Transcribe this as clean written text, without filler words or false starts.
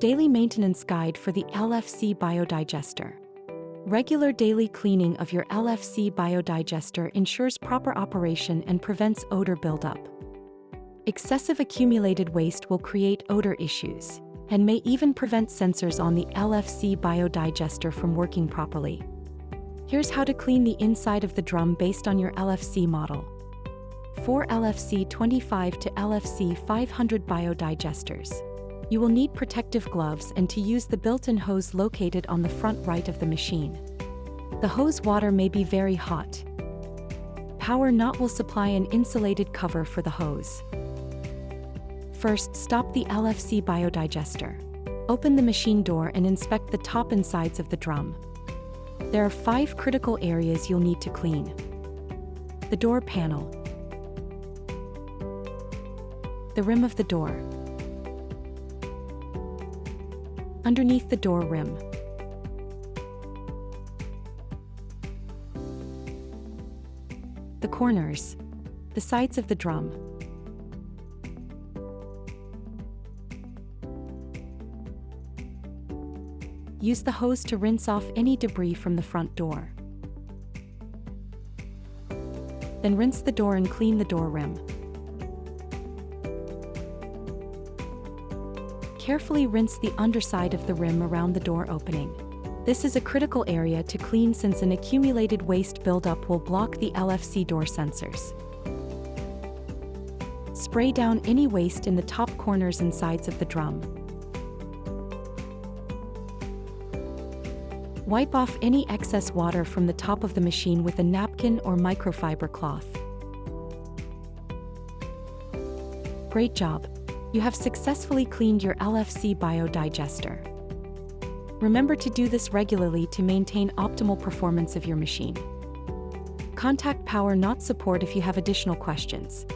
Daily Maintenance Guide for the LFC Biodigester. Regular daily cleaning of your LFC biodigester ensures proper operation and prevents odor buildup. Excessive accumulated waste will create odor issues and may even prevent sensors on the LFC biodigester from working properly. Here's how to clean the inside of the drum based on your LFC model. 4 LFC 25 to LFC 500 biodigesters. You will need protective gloves and to use the built-in hose located on the front right of the machine. The hose water may be very hot. Power knot will supply an insulated cover for the hose. First, stop the LFC biodigester. Open the machine door and inspect the top and sides of the drum. There are 5 critical areas you'll need to clean. The door panel, the rim of the door, underneath the door rim, the corners, the sides of the drum, use the hose to rinse off any debris from the front door. Then rinse the door and clean the door rim. Carefully rinse the underside of the rim around the door opening. This is a critical area to clean since an accumulated waste buildup will block the LFC door sensors. Spray down any waste in the top corners and sides of the drum. Wipe off any excess water from the top of the machine with a napkin or microfiber cloth. Great job! You have successfully cleaned your LFC biodigester. Remember to do this regularly to maintain optimal performance of your machine. Contact Power Knot Support if you have additional questions.